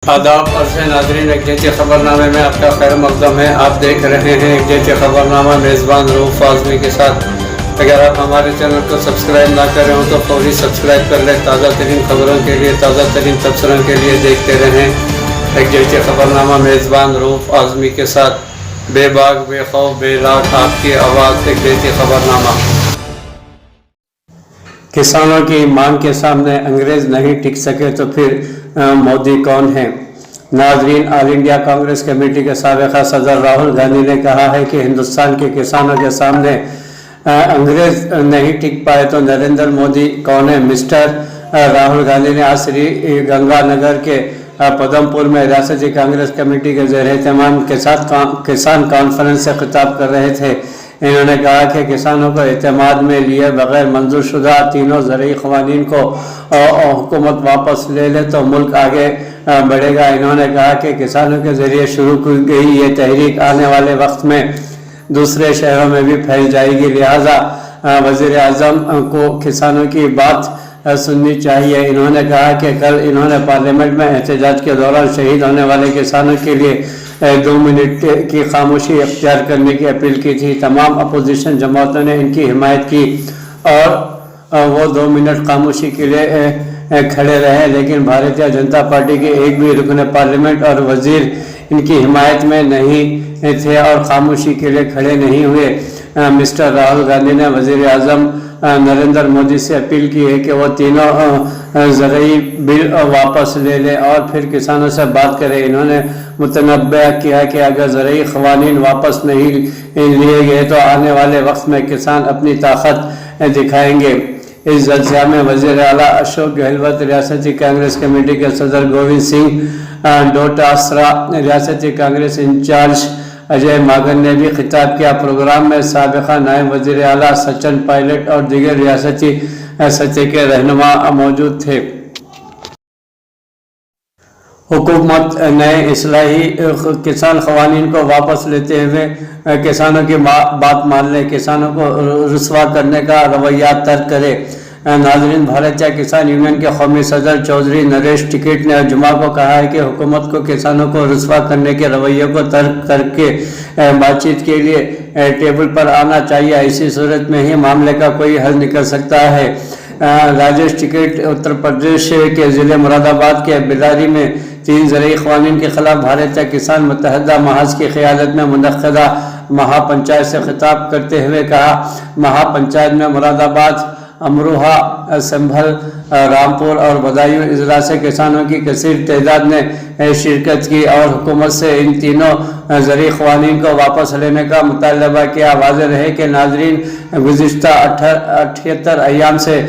आदाब अर्ज़ नाज़रीन, एक जैसे ख़बरनामे में आपका खैर मक़दम है। आप देख रहे हैं एक जैसे ख़बरनामा मेज़बान रऊफ़ आज़मी के साथ। अगर आप हमारे चैनल को सब्सक्राइब ना करें हो तो फौरी सब्सक्राइब कर लें। ताज़ा तरीन खबरों के लिए, ताज़ा तरीन तबसरों के लिए देखते रहें एक जैसे ख़बरनामा मेज़बान रऊफ़ आज़मी के साथ। बेबाक बेखौफ बेलाग आपकी आवाज़ एक जैसे ख़बरनामा। किसानों की मांग के सामने अंग्रेज़ नहीं टिक सके तो फिर मोदी कौन है। नाज़रीन, ऑल इंडिया कांग्रेस कमेटी के साबिक़ा सदर राहुल गांधी ने कहा है कि हिंदुस्तान के किसानों के सामने अंग्रेज़ नहीं टिक पाए तो नरेंद्र मोदी कौन है। मिस्टर राहुल गांधी ने आज श्री गंगानगर के पदमपुर में रियासती कांग्रेस कमेटी के ज़ेर एहतमाम के साथ किसान कॉन्फ्रेंस से खिताब कर रहे थे। इन्होंने कहा कि किसानों को एतमाद में लिए बगैर मंजूर शुदा तीनों ज़रूरी क़वानीन को हुकूमत वापस ले ले तो मुल्क आगे बढ़ेगा। इन्होंने कहा कि किसानों के ज़रिए शुरू की गई ये तहरीक आने वाले वक्त में दूसरे शहरों में भी फैल जाएगी, लिहाजा वज़ीर आज़म को किसानों की बात सुननी चाहिए। इन्होंने कहा कि कल इन्होंने पार्लियामेंट में एहतजाज के दौरान शहीद होने वाले किसानों के लिए 2 मिनट की खामोशी अख्तियार करने की अपील की थी। तमाम अपोजिशन जमातों ने इनकी हिमायत की और वो 2 मिनट खामोशी के लिए खड़े रहे, लेकिन भारतीय जनता पार्टी के एक भी रुकन पार्लियामेंट और वजीर इनकी हिमायत में नहीं थे और खामोशी के लिए खड़े नहीं हुए। मिस्टर राहुल गांधी ने वज़ीर आज़म नरेंद्र मोदी से अपील की है कि वो तीनों ज़रूरी बिल वापस ले लें और फिर किसानों से बात करें। इन्होंने मुतनब्बे किया कि अगर ज़रूरी क़वानीन वापस नहीं लिए गए तो आने वाले वक्त में किसान अपनी ताकत दिखाएंगे। इस जलसे में वज़ीर आला अशोक गहलोत, रियासती कांग्रेस कमेटी के सदर गोविंद सिंह डोटासरा, रियासती कांग्रेस इंचार्ज अजय मागन ने भी खिताब किया। प्रोग्राम में साबिक़ा नायब वज़ीर आला सचिन पायलट और दीगर रियासती सतह के रहनुमा मौजूद थे। हुकूमत नए इस्लाही किसान क़वानीन को वापस लेते हुए किसानों की बात मान ले, किसानों को रुस्वा करने का रवैया तर्क करे। नाज़रीन, भारतीय किसान यूनियन के कौमी सदर चौधरी नरेश टिकैत ने जुमा को कहा है कि हुकूमत को किसानों को रुस्वा करने के रवैये को तर्क करके बातचीत के लिए टेबल पर आना चाहिए। ऐसी सूरत में ही मामले का कोई हल निकल सकता है। राजेश टिकैत उत्तर प्रदेश के ज़िले मुरादाबाद के बिलारी में 3 ज़रूरी क़वानीन के ख़िलाफ़ भारतीय किसान मुत्तहदा महाज की क़यादत में मुनक़्क़दा महापंचायत से खिताब करते हुए कहा, महापंचायत में मुरादाबाद, अमरोहा, संभल, रामपुर और बदायूं अजला से किसानों की कसीर तादाद ने शिरकत की और हुकूमत से इन तीनों ज़रूरी क़वानीन को वापस लेने का मुतालबा किया। वाज़ेह है कि नाज़रीन, गुज़िश्ता 78 अय्याम से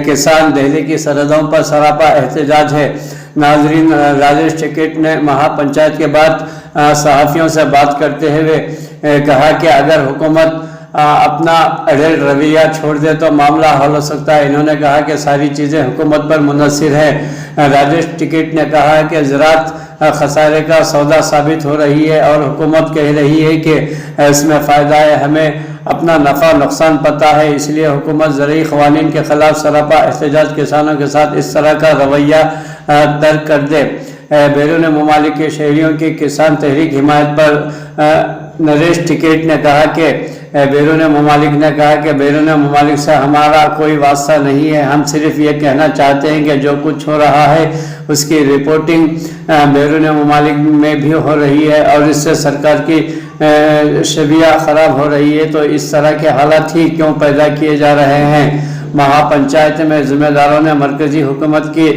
किसान दिल्ली की सरहदों पर सरापा एहतजाज है। नाज़रीन, राजेश टिकैत ने महापंचायत के बाद सहाफ़ियों से बात करते हुए कहा कि अगर हुकूमत अपना अड़ल रवैया छोड़ दे तो मामला हल हो सकता है। इन्होंने कहा कि सारी चीज़ें हुकूमत पर मुनहसर है। राजेश टिकैत ने कहा है कि ज़राअत खसारे का सौदा साबित हो रही है और हुकूमत कह रही है कि इसमें फ़ायदा है, हमें अपना नफ़ा नुकसान पता है, इसलिए हुकूमत ज़रूरी क़वानीन के ख़िलाफ़ सरापा एहतजाज किसानों के साथ इस तरह का रवैया तर्क कर दे। बैरून ममालिक के शहरियों की किसान तहरीक हिमायत पर नरेश टिकैत ने कहा कि बैरून ममालिक ने कहा कि बैरून ममालिक से हमारा कोई वास्ता नहीं है, हम सिर्फ ये कहना चाहते हैं कि जो कुछ हो रहा है उसकी रिपोर्टिंग बैरून ममालिक में भी हो रही है और इससे सरकार की शबिया ख़राब हो रही है, तो इस तरह के हालात ही क्यों पैदा किए जा रहे हैं। महापंचायत में ज़िम्मेदारों ने मरकज़ी हुकूमत की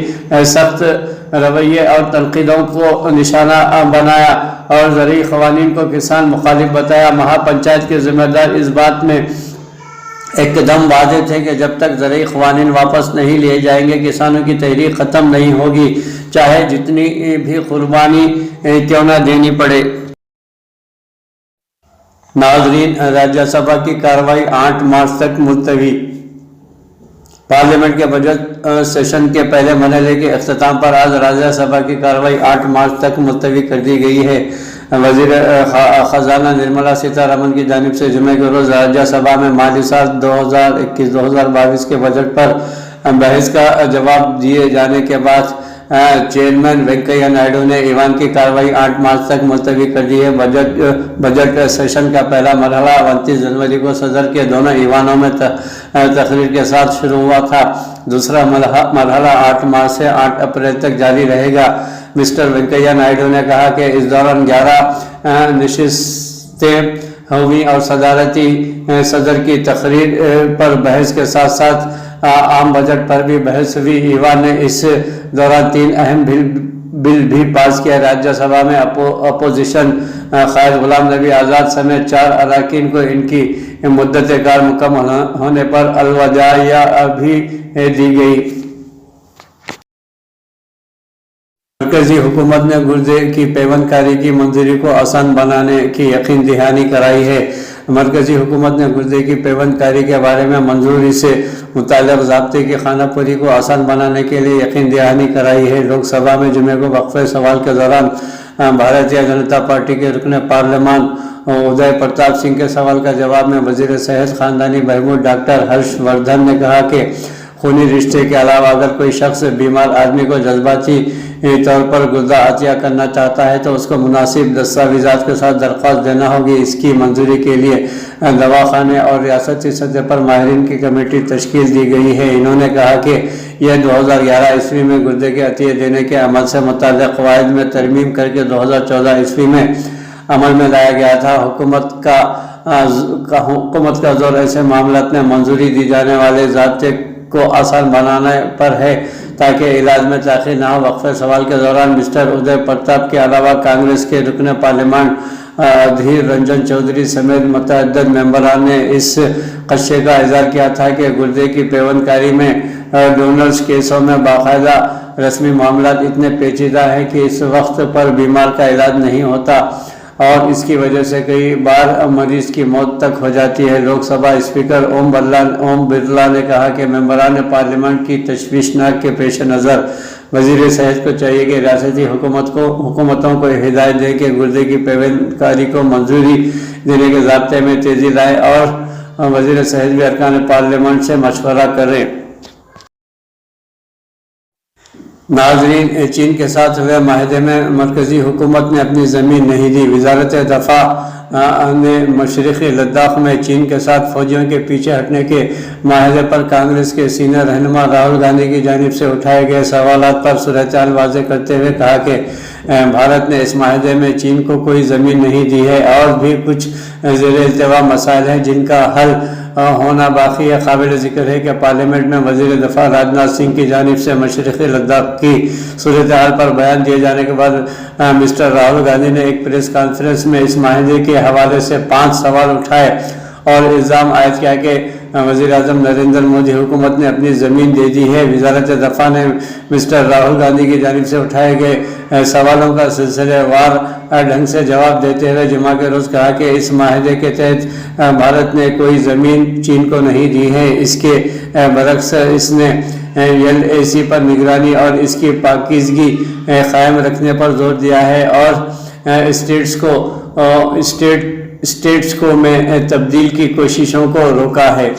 सख्त रवैये और तनकीदों को निशाना बनाया और ज़रूरी क़वानीन को किसान मुखालिफ बताया। महापंचायत के ज़िम्मेदार इस बात में एकदम वादे थे कि जब तक ज़रूरी क़वानीन वापस नहीं लिए जाएंगे किसानों की तहरीक ख़त्म नहीं होगी, चाहे जितनी भी कुर्बानी क्यों न देनी पड़े। नाज़रीन, राज्यसभा की कार्रवाई 8 मार्च तक मुलतवी। पार्लियामेंट के बजट सेशन के पहले मरहले के अख्ताम पर आज राज्यसभा की कार्रवाई 8 मार्च तक मुलतवी कर दी गई है। वज़ीर ख़जाना निर्मला सीतारमन की जानिब से जुमे के रोज़ राज्यसभा में माली साल 2021-2022 के बजट पर बहस का जवाब दिए जाने के बाद चेयरमैन वेंकैया नायडू ने ईवान की कार्रवाई 8 मार्च तक मुलतवी कर दी है। बजट सेशन का पहला मरहला 29 जनवरी को सदर के दोनों ईवानों में तकरीर के साथ शुरू हुआ था। दूसरा मरहला 8 मार्च से 8 अप्रैल तक जारी रहेगा। मिस्टर वेंकैया नायडू ने कहा कि इस दौरान 11 नशिस्तें हुई और सदारती सदर की तकरीर पर बहस के साथ साथ आम बजट पर भी बहस हुई। ईवान ने इस दौरान 3 अहम बिल भी पास किया। राज्यसभा में अपोजिशन कायद गुलाम नबी आज़ाद समेत 4 अरकान को इनकी मुद्दत कार मुकम्मल होने पर अलविदाया भी दी गई। मरकजी हुकूमत ने गुर्दे की पेवंदकारी की मंजूरी को आसान बनाने की यकीन दहानी कराई है। मरकजी हुकूमत ने गुर्दे की पेवंदकारी के बारे में मंजूरी से मुताल्लिक़ ज़ाब्ते की खानापुरी को आसान बनाने के लिए यकीन दहानी कराई है। लोकसभा में जुमे को वक्फे सवाल के दौरान भारतीय जनता पार्टी के रुकन पार्लियामान उदय प्रताप सिंह के सवाल का जवाब में वज़ीर सेहत ख़ानदानी बहबूद डॉक्टर हर्षवर्धन ने कहा कि खूनी रिश्ते के अलावा अगर कोई शख्स बीमार आदमी को जज्बाती तौर पर गुर्दा अतिया करना चाहता है तो उसको मुनासिब दस्तावेज़ात के साथ दरख्वास्त देना होगी। इसकी मंजूरी के लिए दवाखाने और रियासती सतह पर माहिरीन की कमेटी तश्कील दी गई है। इन्होंने कहा कि यह 2011 ईस्वी में गुर्दे के अतिये देने के अमल से मुताल्लिक़ क़वाइद में तरमीम करके 2014 ईस्वी में अमल में लाया गया था। हुकूमत का जोर ऐसे मामलों में मंजूरी दी जाने वाले ज़ाब्ते को आसान बनाने पर है ताकि इलाज में ताख़ीर न हो। वक्फे सवाल के दौरान मिस्टर उदय प्रताप के अलावा कांग्रेस के रुकन पार्लियामान अधीर रंजन चौधरी समेत मुतअद्दिद मेंबरान ने इस खदशे का इज़हार किया था कि गुर्दे की पेवंदकारी में डोनर्स केसों में बाकायदा रस्मी मामला इतने पेचीदा है कि इस वक्त पर बीमार का इलाज नहीं होता और इसकी वजह से कई बार मरीज की मौत तक हो जाती है। लोकसभा स्पीकर ओम बिरला ने कहा कि मेंबरान पार्लियामेंट की तशवीशनाक के पेश नज़र वज़ीर सेहत को चाहिए कि रियासती हुकूमतों को हिदायत दे कि गुर्दे की पेवंदकारी को मंजूरी देने के ज़ाब्ते में तेज़ी लाए और वज़ीर सेहत भी अरकान पार्लियामेंट से मशवरा करें। नाज़रीन, चीन के साथ हुए माहदे में मरकज़ी हुकूमत ने अपनी ज़मीन नहीं दी। वज़ारत दफ़ा ने मशरक़ी लद्दाख में चीन के साथ फ़ौजियों के पीछे हटने के माहदे पर कांग्रेस के सीनियर रहनुमा राहुल गांधी की जानिब से उठाए गए सवालात पर सूरत-ए-हाल वाज़ेह करते हुए कहा कि भारत ने इस माहदे में चीन को कोई ज़मीन नहीं दी है और भी कुछ ज़ेर-ए-इल्तिवा मसाइल हैं जिनका हल होना बाकी है। काबिल ज़िक्र है कि पार्लियामेंट में वज़ीर दफ़ा राजनाथ सिंह की जानिब से मशरक़ी लद्दाख की सूरत हाल पर बयान दिए जाने के बाद मिस्टर राहुल गांधी ने एक प्रेस कॉन्फ्रेंस में इस माहदे के हवाले से 5 सवाल उठाए और इल्ज़ाम आयद किया कि वज़ीर आज़म नरेंद्र मोदी हुकूमत ने अपनी ज़मीन दे दी है। वज़ारत दफ़ा ने मिस्टर राहुल गांधी की जानिब से उठाए गए सवालों का सिलसिलेवार ढंग से जवाब देते हुए जुमा के रोज़ कहा कि इस माहदे के तहत भारत ने कोई ज़मीन चीन को नहीं दी है। इसके बरक्स इसने LAC पर निगरानी और इसकी पाकीज़गी कायम रखने पर जोर दिया है और स्टेट्स को में तब्दील की कोशिशों को रोका है।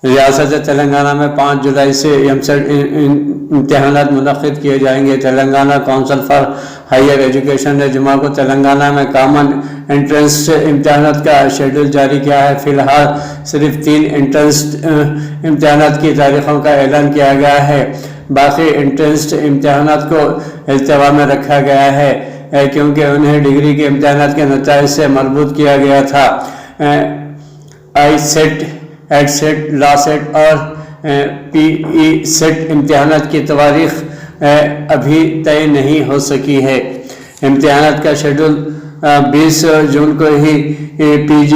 रियासत तेलंगाना में 5 जुलाई से एमसेट इम्तहानात मुनक़्क़िद किए जाएंगे। Telangana council for higher education ने जुमा को तेलंगाना में कॉमन एंट्रेंस इम्तहानात का शेड्यूल जारी किया है। फ़िलहाल सिर्फ 3 एंट्रेंस इम्तहानात की तारीखों का ऐलान किया गया है। बाकी एंट्रेंस इम्तहानात को इल्तिवा में रखा गया है क्योंकि उन्हें डिग्री के इम्तहानात के नतीजे से मरबूत किया गया था। ISET, EdSET, LASET और PE सेट इम्तहानात की तवारीख अभी तय नहीं हो सकी है। इम्तहानात का शेड्यूल 20 जून को ही PG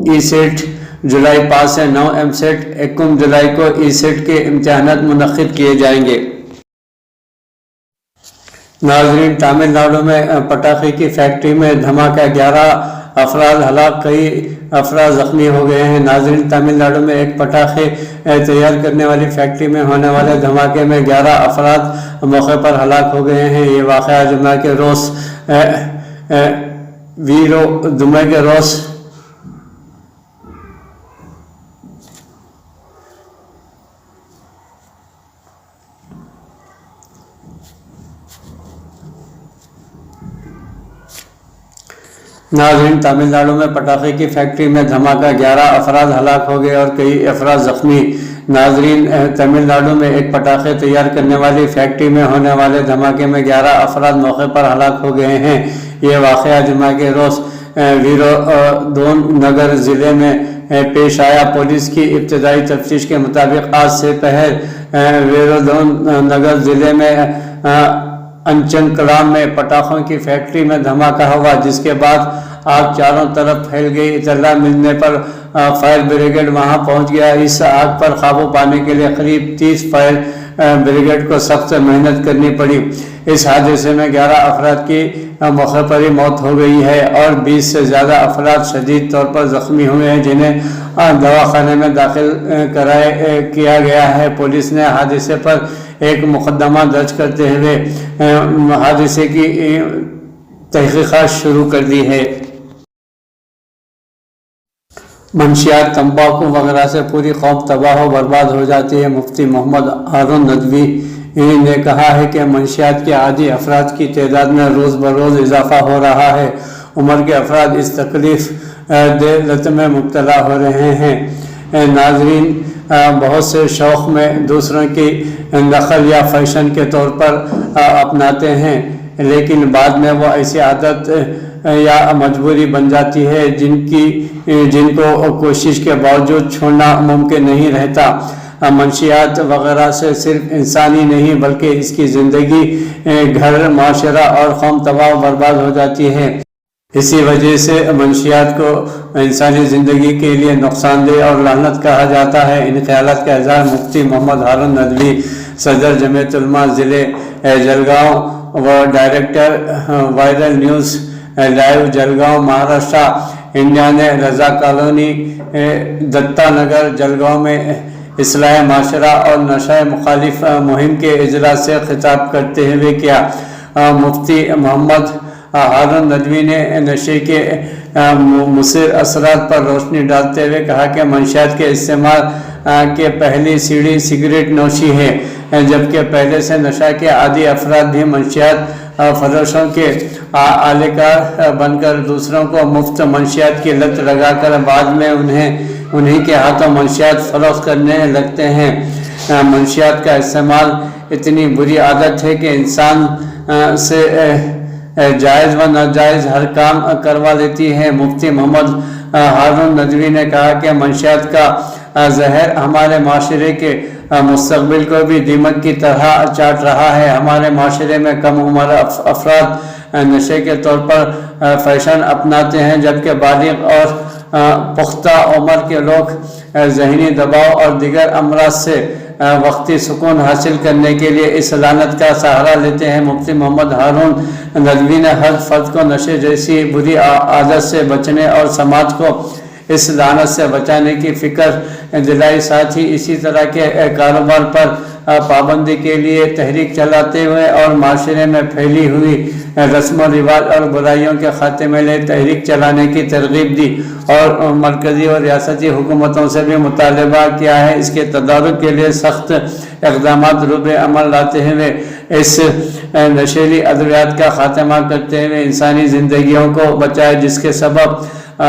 ESET, जुलाई 5 से 9 MSET, 21 जुलाई को ESET के इम्तहानात मुनक़्क़िद किए जाएंगे। नाज़रीन, तमिलनाडु में पटाखे की फैक्ट्री में धमाका, 11 अफराद हलाक, कई अफराद ज़ख्मी हो गए हैं। नाज़रीन, तमिलनाडु में एक पटाखे तैयार करने वाली फैक्ट्री में होने वाले धमाके में 11 अफराद मौके पर हलाक हो गए हैं। ये वाक़या जुमे के रोज़ ناظرین، تمل ناڈو میں پٹاخے کی فیکٹری میں دھماکہ، 11 افراد ہلاک ہو گئے اور کئی افراد زخمی۔ ناظرین، تمل ناڈو میں ایک پٹاخے تیار کرنے والی فیکٹری میں ہونے والے دھماکے میں 11 افراد موقع پر ہلاک ہو گئے ہیں۔ یہ واقعہ جمعہ کے روز ویرودھون نگر ضلع میں پیش آیا۔ پولیس کی ابتدائی تفتیش کے مطابق آج سے پہر ویرودھون نگر ضلع میں انچنکلام میں پٹاخوں کی فیکٹری میں دھماکہ ہوا، جس کے بعد آگ چاروں طرف پھیل گئی۔ اطلاع ملنے پر فائر بریگیڈ وہاں پہنچ گیا۔ اس آگ پر قابو پانے کے لیے قریب 30 فائر بریگیڈ کو سخت محنت کرنی پڑی۔ اس حادثے میں 11 افراد کی موقع پر ہی موت ہو گئی ہے اور 20 سے زیادہ افراد شدید طور پر زخمی ہوئے ہیں، جنہیں دواخانے میں داخل کیا گیا ہے۔ پولیس نے حادثے پر ایک مقدمہ درج کرتے ہوئے حادثے کی تحقیقات شروع کر دی ہے۔ منشیات، تمباکو وغیرہ سے پوری قوم تباہ و برباد ہو جاتی ہے۔ مفتی محمد ہارون ندوی نے کہا ہے کہ منشیات کے عادی افراد کی تعداد میں روز بروز اضافہ ہو رہا ہے۔ عمر کے افراد اس تکلیف دہ لت میں مبتلا ہو رہے ہیں۔ ناظرین، بہت سے شوق میں دوسروں کی نقل یا فیشن کے طور پر اپناتے ہیں، لیکن بعد میں وہ ایسی عادت یا مجبوری بن جاتی ہے جن کو کوشش کے باوجود چھوڑنا ممکن نہیں رہتا۔ منشیات وغیرہ سے صرف انسانی نہیں بلکہ اس کی زندگی، گھر، معاشرہ اور قوم تباہ و برباد ہو جاتی ہے۔ اسی وجہ سے منشیات کو انسانی زندگی کے لیے نقصان دہ اور لعنت کہا جاتا ہے۔ ان خیالات کا اظہار مفتی محمد ہارون ندوی، صدر جمعیت علماء ضلع جلگاؤں و director viral news live Jalgaon Maharashtra India نے رضا کالونی دتا نگر جلگاؤں میں اصلاح معاشرہ اور نشہ مخالف مہم کے اجلاس سے خطاب کرتے ہوئے کیا۔ مفتی محمد ہارون ندوی نے نشے کے مضر اثرات پر روشنی ڈالتے ہوئے کہا کہ منشیات کے استعمال کے پہلی سیڑھی سگریٹ نوشی ہے، جبکہ پہلے سے نشہ کے عادی افراد بھی منشیات فروشوں کے آلے کار بن کر دوسروں کو مفت منشیات کی لت لگا کر بعد میں انہی کے ہاتھوں منشیات فروخت کرنے لگتے ہیں۔ منشیات کا استعمال اتنی بری عادت ہے کہ انسان سے جائز و ناجائز ہر کام کروا لیتی ہے۔ مفتی محمد ہارون ندوی نے کہا کہ منشیات کا زہر ہمارے معاشرے کے مستقبل کو بھی دیمک کی طرح چاٹ رہا ہے۔ ہمارے معاشرے میں کم عمر افراد نشے کے طور پر فیشن اپناتے ہیں، جبکہ بالغ اور پختہ عمر کے لوگ ذہنی دباؤ اور دیگر امراض سے وقتی سکون حاصل کرنے کے لیے اس لعنت کا سہارا لیتے ہیں۔ مفتی محمد ہارون ندوی نے ہر فرد کو نشے جیسی بری عادت سے بچنے اور سماج کو اس لعنت سے بچانے کی فکر دلائی، ساتھ ہی اسی طرح کے کاروبار پر پابندی کے لیے تحریک چلاتے ہوئے اور معاشرے میں پھیلی ہوئی رسم و رواج اور برائیوں کے خاتمے لیے تحریک چلانے کی ترغیب دی، اور مرکزی اور ریاستی حکومتوں سے بھی مطالبہ کیا ہے اس کے تدارک کے لیے سخت اقدامات روب عمل لاتے ہوئے اس نشیلی ادویات کا خاتمہ کرتے ہوئے انسانی زندگیوں کو بچائے، جس کے سبب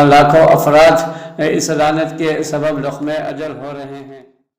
لاکھوں افراد اس لعنت کے سبب لقمہ اجل ہو رہے ہیں۔